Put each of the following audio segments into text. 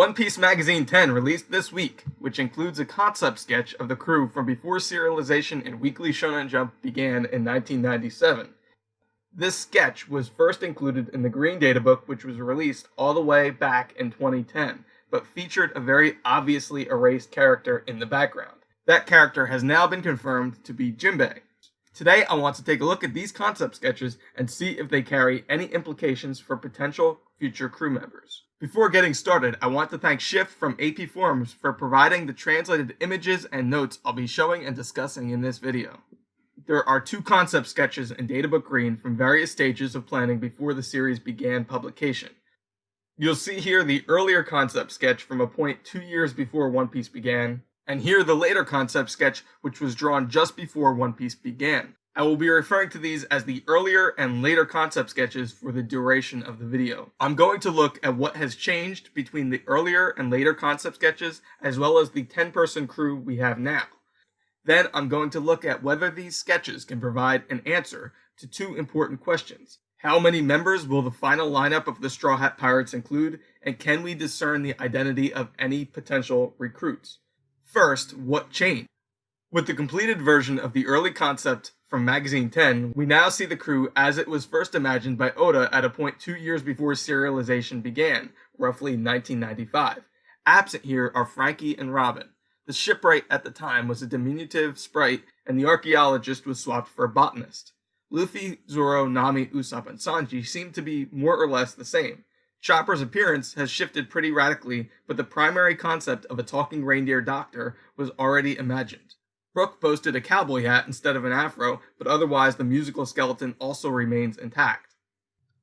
One Piece Magazine 10 released this week, which includes a concept sketch of the crew from before serialization and Weekly Shonen Jump began in 1997. This sketch was first included in the Green Data book, which was released all the way back in 2010, but featured a very obviously erased character in the background. That character has now been confirmed to be Jimbei. Today, I want to take a look at these concept sketches and see if they carry any implications for potential future crew members. Before getting started, I want to thank Shift from AP Forums for providing the translated images and notes I'll be showing and discussing in this video. There are two concept sketches in Databook Green from various stages of planning before the series began publication. You'll see here the earlier concept sketch from a point 2 years before One Piece began, and here the later concept sketch which was drawn just before One Piece began. I will be referring to these as the earlier and later concept sketches for the duration of the video. I'm going to look at what has changed between the earlier and later concept sketches, as well as the 10-person crew we have now. Then I'm going to look at whether these sketches can provide an answer to two important questions. How many members will the final lineup of the Straw Hat Pirates include, and can we discern the identity of any potential recruits? First, what changed? With the completed version of the early concept from Magazine 10, we now see the crew as it was first imagined by Oda at a point 2 years before serialization began, roughly 1995. Absent here are Franky and Robin. The shipwright at the time was a diminutive sprite, and the archaeologist was swapped for a botanist. Luffy, Zoro, Nami, Usopp, and Sanji seem to be more or less the same. Chopper's appearance has shifted pretty radically, but the primary concept of a talking reindeer doctor was already imagined. Brook boasted a cowboy hat instead of an afro, but otherwise the musical skeleton also remains intact.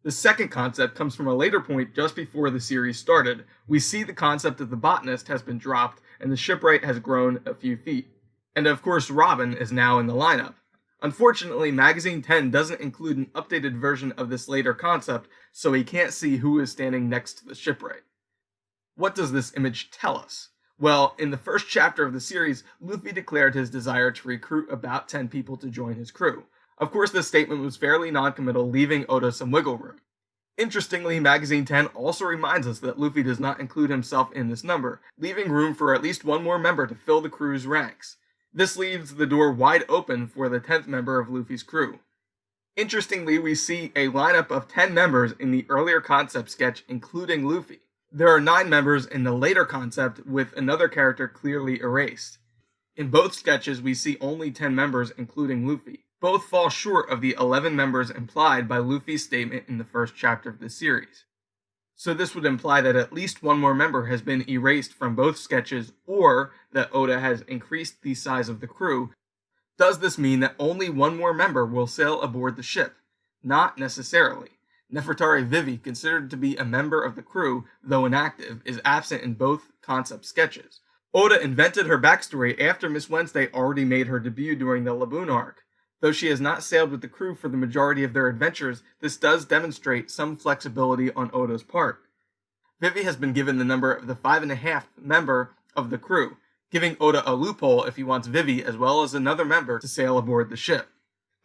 The second concept comes from a later point just before the series started. We see the concept of the botanist has been dropped, and the shipwright has grown a few feet. And of course Robin is now in the lineup. Unfortunately, Magazine 10 doesn't include an updated version of this later concept, so we can't see who is standing next to the shipwright. What does this image tell us? Well, in the first chapter of the series, Luffy declared his desire to recruit about 10 people to join his crew. Of course, this statement was fairly non-committal, leaving Oda some wiggle room. Interestingly, Magazine 10 also reminds us that Luffy does not include himself in this number, leaving room for at least one more member to fill the crew's ranks. This leaves the door wide open for the 10th member of Luffy's crew. Interestingly, we see a lineup of 10 members in the earlier concept sketch, including Luffy. There are 9 members in the later concept, with another character clearly erased. In both sketches, we see only 10 members, including Luffy. Both fall short of the 11 members implied by Luffy's statement in the first chapter of the series. So this would imply that at least one more member has been erased from both sketches, or that Oda has increased the size of the crew. Does this mean that only one more member will sail aboard the ship? Not necessarily. Nefertari Vivi, considered to be a member of the crew, though inactive, is absent in both concept sketches. Oda invented her backstory after Miss Wednesday already made her debut during the Laboon arc. Though she has not sailed with the crew for the majority of their adventures, this does demonstrate some flexibility on Oda's part. Vivi has been given the number of the 5.5th member of the crew, giving Oda a loophole if he wants Vivi as well as another member to sail aboard the ship.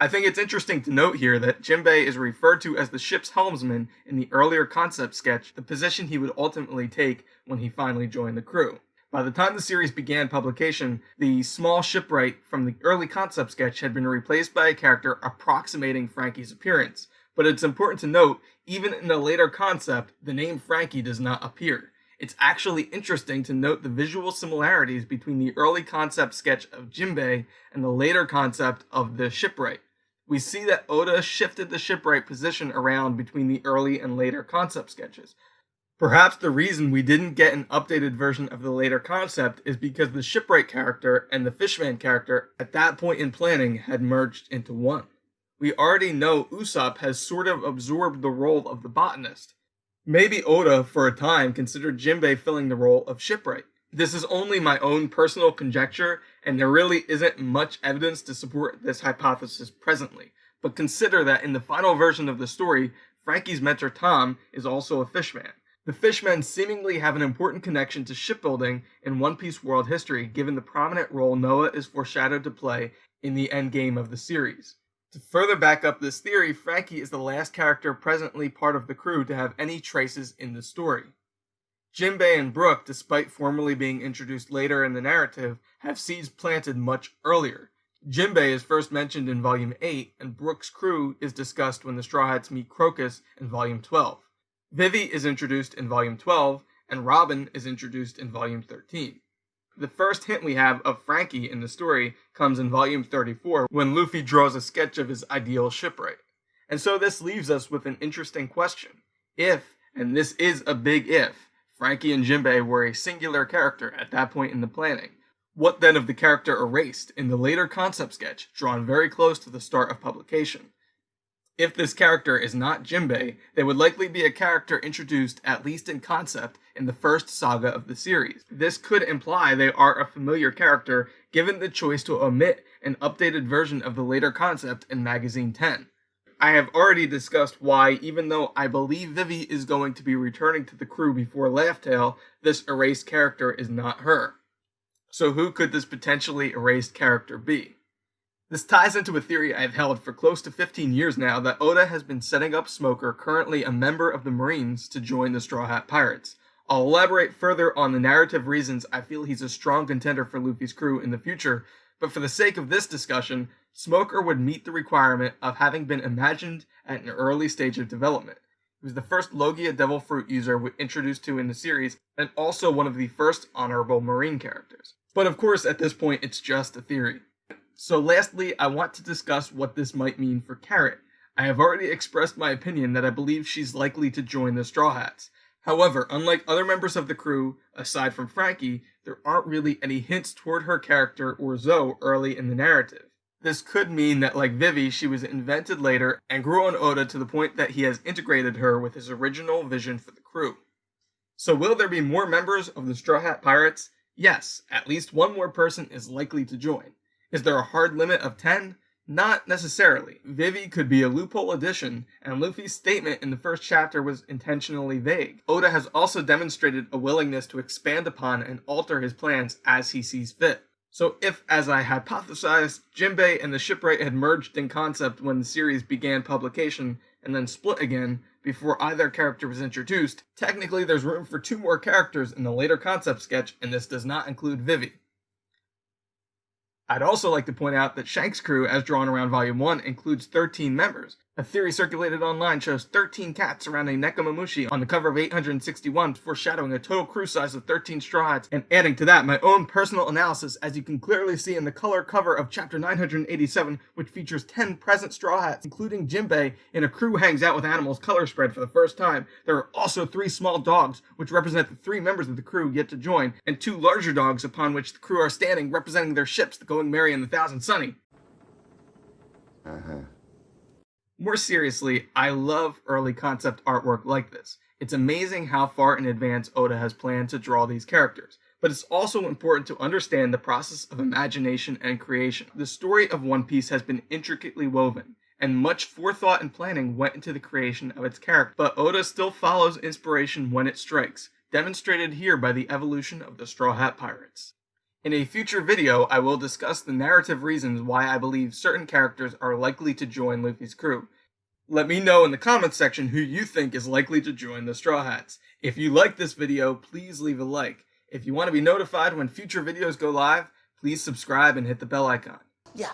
I think it's interesting to note here that Jimbei is referred to as the ship's helmsman in the earlier concept sketch, the position he would ultimately take when he finally joined the crew. By the time the series began publication, the small shipwright from the early concept sketch had been replaced by a character approximating Franky's appearance. But it's important to note, even in the later concept, the name Franky does not appear. It's actually interesting to note the visual similarities between the early concept sketch of Jimbei and the later concept of the shipwright. We see that Oda shifted the shipwright position around between the early and later concept sketches. Perhaps the reason we didn't get an updated version of the later concept is because the shipwright character and the fishman character at that point in planning had merged into one. We already know Usopp has sort of absorbed the role of the botanist. Maybe Oda, for a time, considered Jimbei filling the role of shipwright. This is only my own personal conjecture, and there really isn't much evidence to support this hypothesis presently. But consider that in the final version of the story, Franky's mentor Tom is also a fishman. The fishmen seemingly have an important connection to shipbuilding in One Piece world history, given the prominent role Noah is foreshadowed to play in the endgame of the series. To further back up this theory, Franky is the last character presently part of the crew to have any traces in the story. Jimbei and Brook, despite formally being introduced later in the narrative, have seeds planted much earlier. Jimbei is first mentioned in Volume 8, and Brook's crew is discussed when the Straw Hats meet Crocus in Volume 12. Vivi is introduced in Volume 12, and Robin is introduced in Volume 13. The first hint we have of Franky in the story comes in Volume 34, when Luffy draws a sketch of his ideal shipwright. And so this leaves us with an interesting question. If, and this is a big if, Franky and Jimbei were a singular character at that point in the planning, what then of the character erased in the later concept sketch drawn very close to the start of publication? If this character is not Jimbei, they would likely be a character introduced, at least in concept, in the first saga of the series. This could imply they are a familiar character, given the choice to omit an updated version of the later concept in Magazine 10. I have already discussed why, even though I believe Vivi is going to be returning to the crew before Laugh Tale, this erased character is not her. So who could this potentially erased character be? This ties into a theory I've held for close to 15 years now that Oda has been setting up Smoker, currently a member of the Marines, to join the Straw Hat Pirates. I'll elaborate further on the narrative reasons I feel he's a strong contender for Luffy's crew in the future, but for the sake of this discussion, Smoker would meet the requirement of having been imagined at an early stage of development. He was the first Logia Devil Fruit user we introduced to in the series, and also one of the first honorable Marine characters. But of course, at this point, it's just a theory. So lastly, I want to discuss what this might mean for Carrot. I have already expressed my opinion that I believe she's likely to join the Straw Hats. However, unlike other members of the crew, aside from Franky, there aren't really any hints toward her character or Zoe early in the narrative. This could mean that, like Vivi, she was invented later and grew on Oda to the point that he has integrated her with his original vision for the crew. So will there be more members of the Straw Hat Pirates? Yes, at least one more person is likely to join. Is there a hard limit of 10? Not necessarily. Vivi could be a loophole addition, and Luffy's statement in the first chapter was intentionally vague. Oda has also demonstrated a willingness to expand upon and alter his plans as he sees fit. So if, as I hypothesized, Jimbei and the shipwright had merged in concept when the series began publication, and then split again before either character was introduced, technically there's room for 2 more characters in the later concept sketch, and this does not include Vivi. I'd also like to point out that Shank's crew, as drawn around Volume 1, includes 13 members. A theory circulated online shows 13 cats surrounding Nekomamushi on the cover of 861, foreshadowing a total crew size of 13 Straw Hats, and adding to that my own personal analysis, as you can clearly see in the color cover of chapter 987, which features 10 present Straw Hats, including Jimbei, in a crew hangs out with animals color spread for the first time. There are also 3 small dogs, which represent the 3 members of the crew yet to join, and 2 larger dogs upon which the crew are standing, representing their ships, the Going Merry and the Thousand Sunny. More seriously, I love early concept artwork like this. It's amazing how far in advance Oda has planned to draw these characters, but it's also important to understand the process of imagination and creation. The story of One Piece has been intricately woven, and much forethought and planning went into the creation of its character, but Oda still follows inspiration when it strikes, demonstrated here by the evolution of the Straw Hat Pirates. In a future video, I will discuss the narrative reasons why I believe certain characters are likely to join Luffy's crew. Let me know in the comments section who you think is likely to join the Straw Hats. If you like this video, please leave a like. If you want to be notified when future videos go live, please subscribe and hit the bell icon. Yeah.